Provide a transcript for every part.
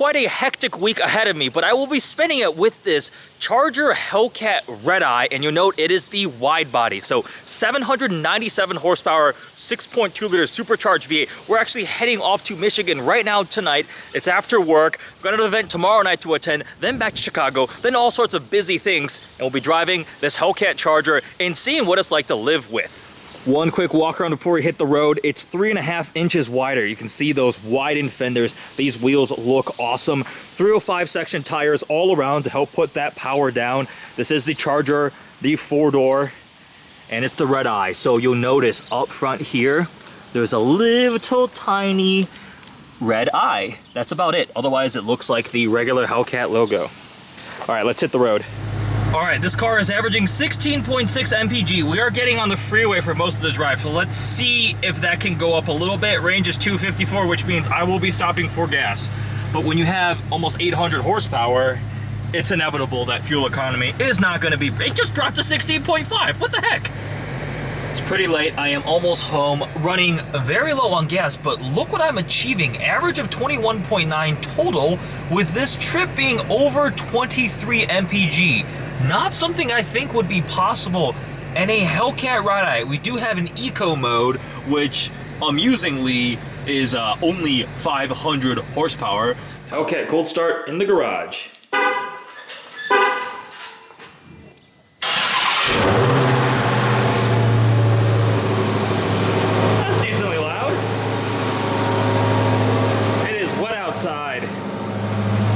quite a hectic week ahead of me, but I will be spending it with this Charger Hellcat Redeye, and you'll note it is the wide body. So 797 horsepower, 6.2 liter supercharged V8. We're actually heading off to Michigan right now tonight. It's after work. We've got an event tomorrow night to attend, then back to Chicago, then all sorts of busy things. And we'll be driving this Hellcat Charger and seeing what it's like to live with. One quick walk around before we hit the road. It's 3.5 inches wider. You can see those widened fenders. These wheels look awesome. 305 section tires all around to help put that power down. This is the Charger, the 4-door, and it's the Redeye. So you'll notice up front here, there's a little tiny red eye. That's about it. Otherwise, it looks like the regular Hellcat logo. All right, let's hit the road. All right, this car is averaging 16.6 mpg. We are getting on the freeway for most of the drive, so let's see if that can go up a little bit. Range is 254, which means I will be stopping for gas. But when you have almost 800 horsepower, it's inevitable that fuel economy is not gonna be, it just dropped to 16.5, what the heck? It's pretty late, I am almost home, running very low on gas, but look what I'm achieving. Average of 21.9 total, with this trip being over 23 mpg. Not something I think would be possible in a Hellcat Redeye. We do have an eco mode, which amusingly is only 500 horsepower. Hellcat cold start in the garage. That's decently loud. It is wet outside.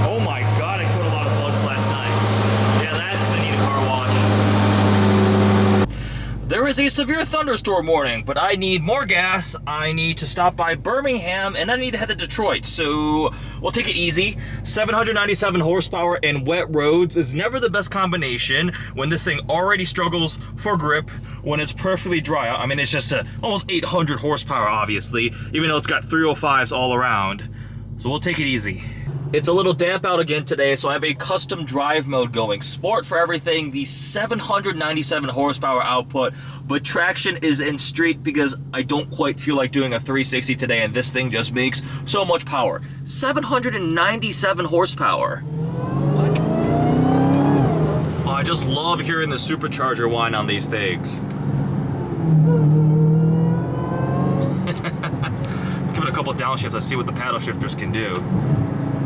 Oh my god, I caught a lot of bugs last night. Yeah, that's gonna need a car wash. There is a severe thunderstorm warning, but I need more gas. I need to stop by Birmingham, and I need to head to Detroit. So we'll take it easy. 797 horsepower and wet roads is never the best combination when this thing already struggles for grip when it's perfectly dry. I mean, it's just almost 800 horsepower, obviously, even though it's got 305s all around. So we'll take it easy. It's a little damp out again today, so I have a custom drive mode going. Sport for everything, the 797 horsepower output, but traction is in street because I don't quite feel like doing a 360 today, and this thing just makes so much power. 797 horsepower. Oh, I just love hearing the supercharger whine on these things. Let's give it a couple downshifts. Let's see what the paddle shifters can do.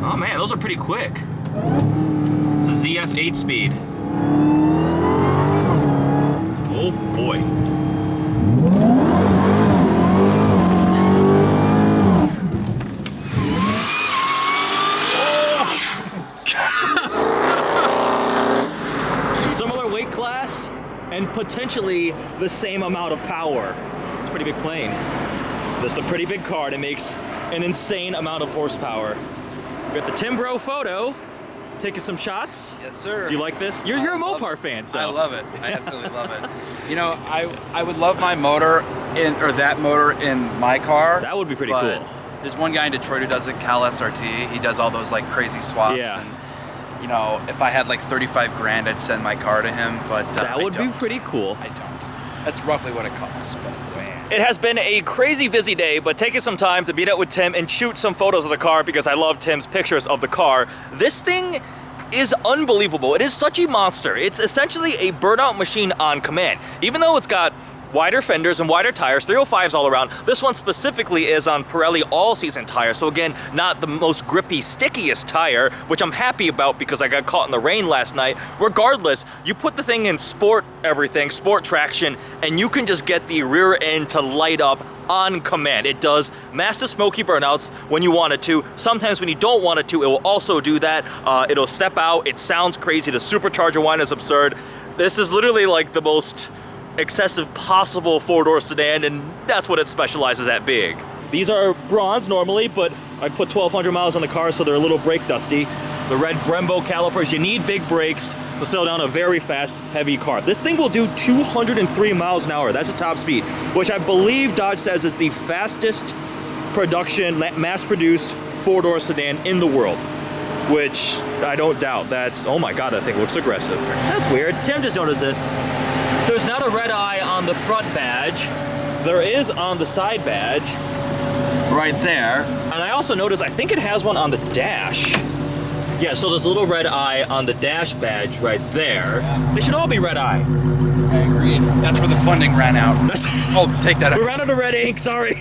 Oh man, those are pretty quick. It's a ZF 8-speed. Oh boy. Oh. Similar weight class and potentially the same amount of power. It's a pretty big plane. This is a pretty big car that makes an insane amount of horsepower. We got the Tim Bro photo, taking some shots. Yes, sir. Do you like this? You're a Mopar fan, so. I love it. I absolutely love it. You know, I would love my motor that motor in my car. That would be pretty cool. There's one guy in Detroit who does it, Cal SRT. He does all those like crazy swaps. Yeah. And, you know, if I had like 35 grand, I'd send my car to him. But that would be pretty cool. I don't. That's roughly what it costs. But it has been a crazy busy day, but taking some time to meet up with Tim and shoot some photos of the car because I love Tim's pictures of the car. This thing is unbelievable. It is such a monster. It's essentially a burnout machine on command. Even though it's got wider fenders and wider tires, 305s all around, this one specifically is on Pirelli all-season tires. So again, not the most grippy, stickiest tire, which I'm happy about because I got caught in the rain last night. Regardless, you put the thing in sport everything, sport traction, and you can just get the rear end to light up on command. It does massive smoky burnouts when you want it to. Sometimes when you don't want it to, it will also do that. It'll step out. It sounds crazy. The supercharger whine is absurd. This is literally like the most excessive possible 4-door sedan, and that's what it specializes at being. These are bronze normally, but I put 1,200 miles on the car, so they're a little brake dusty. The red Brembo calipers, you need big brakes to slow down a very fast, heavy car. This thing will do 203 miles an hour. That's a top speed, which I believe Dodge says is the fastest production, mass-produced 4-door sedan in the world, which I don't doubt. That's, oh my God, that thing looks aggressive. That's weird. Tim just noticed this. There's not a red eye on the front badge. There is on the side badge, right there. And I also noticed, I think it has one on the dash. Yeah, so there's a little red eye on the dash badge right there. Yeah. They should all be red eye. I agree. That's where the funding ran out. Oh, take that out. We ran out of red ink, sorry.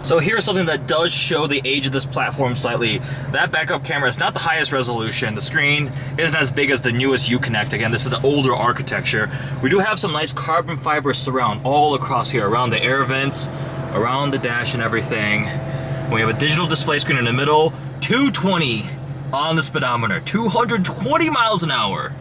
So here's something that does show the age of this platform slightly. That backup camera is not the highest resolution. The screen isn't as big as the newest Uconnect. Again, this is the older architecture. We do have some nice carbon fiber surround all across here, around the air vents, around the dash and everything. We have a digital display screen in the middle, 220 on the speedometer, 220 miles an hour.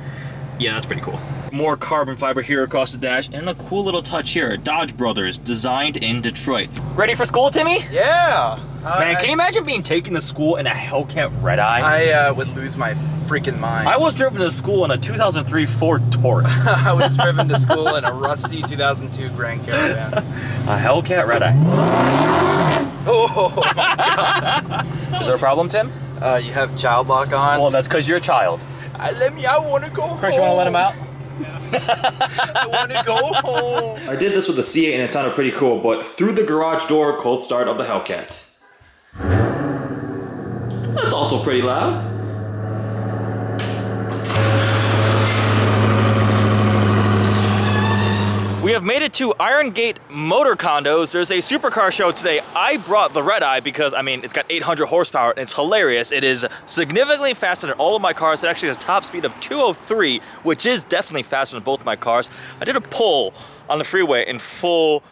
Yeah, that's pretty cool. More carbon fiber here across the dash, and a cool little touch here. Dodge Brothers, designed in Detroit. Ready for school, Timmy? Yeah. Man, can you imagine being taken to school in a Hellcat Redeye? I would lose my freaking mind. I was driven to school in a 2003 Ford Taurus. I was driven to school in a rusty 2002 Grand Caravan. A Hellcat Redeye. Oh my God. Is there a problem, Tim? You have child lock on. Well, that's because you're a child. I want to go home. Chris, you want to let him out? I want to go home. I did this with the C8 and it sounded pretty cold, but through the garage door, cold start of the Hellcat. That's also pretty loud. We have made it to Iron Gate Motor Condos. There's a supercar show today. I brought the Redeye because, I mean, it's got 800 horsepower and it's hilarious. It is significantly faster than all of my cars. It actually has a top speed of 203, which is definitely faster than both of my cars. I did a pull on the freeway in full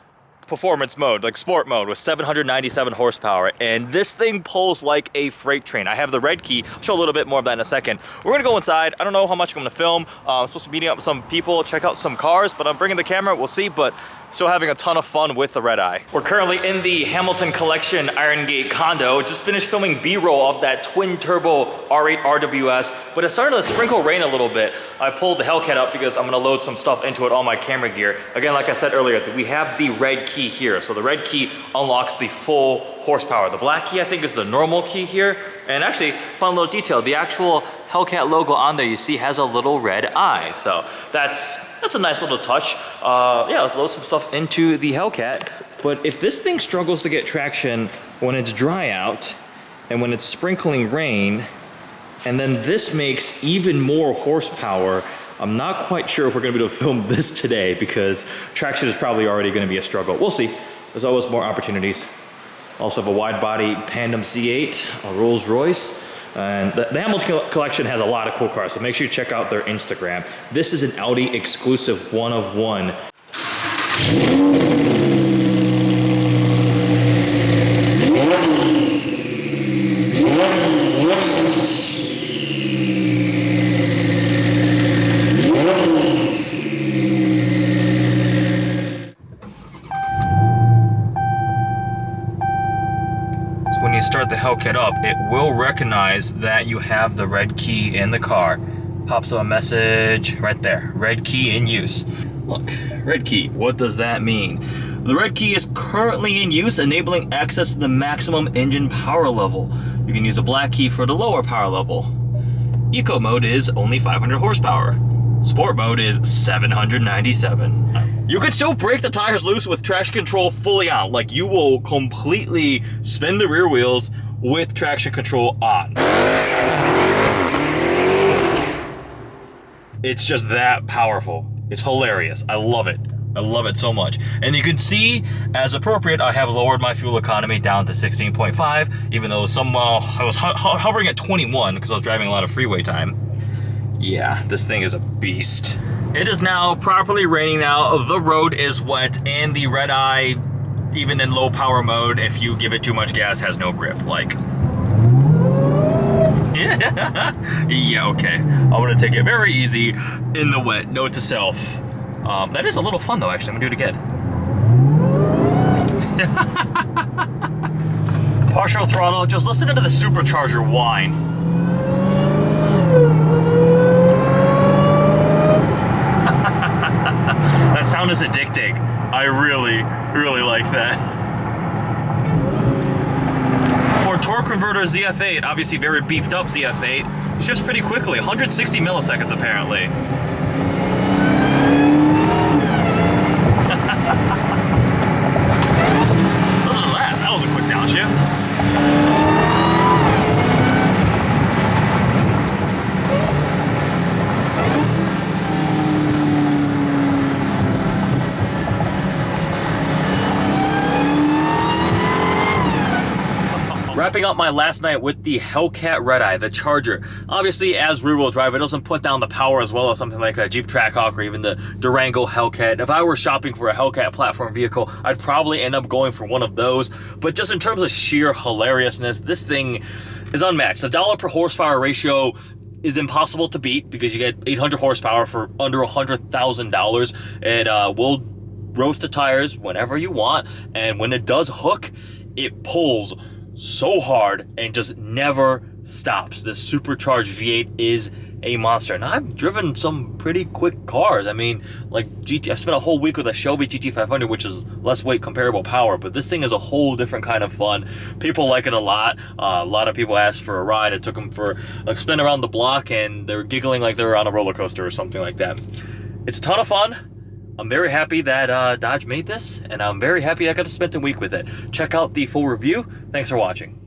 performance mode, like sport mode, with 797 horsepower, and this thing pulls like a freight train. I have the red key. I'll show a little bit more of that in a second. We're gonna go inside. I don't know how much I'm gonna film. I'm supposed to be meeting up with some people, check out some cars, but I'm bringing the camera. We'll see, but still having a ton of fun with the Redeye. We're currently in the Hamilton Collection Iron Gate condo. Just finished filming B-roll of that twin turbo R8 RWS, but it started to sprinkle rain a little bit. I pulled the Hellcat up because I'm gonna load some stuff into it, all my camera gear. Again, like I said earlier, we have the red key here. So the red key unlocks the full horsepower. The black key, I think, is the normal key here. And actually, fun little detail, the actual Hellcat logo on there, you see, has a little red eye. So that's a nice little touch. Yeah, let's load some stuff into the Hellcat. But if this thing struggles to get traction when it's dry out and when it's sprinkling rain, and then this makes even more horsepower, I'm not quite sure if we're gonna be able to film this today because traction is probably already gonna be a struggle. We'll see. There's always more opportunities. Also have a wide-body Pandem C8, a Rolls Royce, and the Hamilton collection has a lot of cool cars, so make sure you check out their Instagram. This is an Audi exclusive one of one. When you start the Hellcat up, it will recognize that you have the red key in the car. Pops up a message right there, red key in use. Look, red key, what does that mean? The red key is currently in use, enabling access to the maximum engine power level. You can use the black key for the lower power level. Eco mode is only 500 horsepower. Sport mode is 797. You could still break the tires loose with traction control fully on. Like, you will completely spin the rear wheels with traction control on. It's just that powerful. It's hilarious. I love it. I love it so much. And you can see, as appropriate, I have lowered my fuel economy down to 16.5, even though I was hovering at 21 because I was driving a lot of freeway time. Yeah, this thing is a beast. It is now properly raining now. The road is wet, and the Redeye, even in low power mode, if you give it too much gas, has no grip. Like, yeah, okay. I'm gonna take it very easy in the wet. Note to self. That is a little fun though, actually. I'm gonna do it again. Partial throttle, just listen to the supercharger whine. That sound is addicting. I really, really like that. For torque converter ZF8, obviously very beefed up ZF8, shifts pretty quickly, 160 milliseconds apparently. Listen to that, that was a quick downshift. wrapping up my last night with the Hellcat Redeye, the Charger. Obviously, as rear-wheel drive, it doesn't put down the power as well as something like a Jeep Trackhawk or even the Durango Hellcat. If I were shopping for a Hellcat platform vehicle, I'd probably end up going for one of those. But just in terms of sheer hilariousness, this thing is unmatched. The dollar per horsepower ratio is impossible to beat because you get 800 horsepower for under $100,000. It will roast the tires whenever you want, and when it does hook, it pulls so hard and just never stops. This Supercharged V8 is a monster. And I've driven some pretty quick cars. I mean, like I spent a whole week with a Shelby GT500, which is less weight, comparable power, but this thing is a whole different kind of fun. People like it a lot. A lot of people asked for a ride. I took them for a spin around the block, and they're giggling like they're on a roller coaster or something like that. It's a ton of fun. I'm very happy that Dodge made this, and I'm very happy I got to spend the week with it. Check out the full review. Thanks for watching.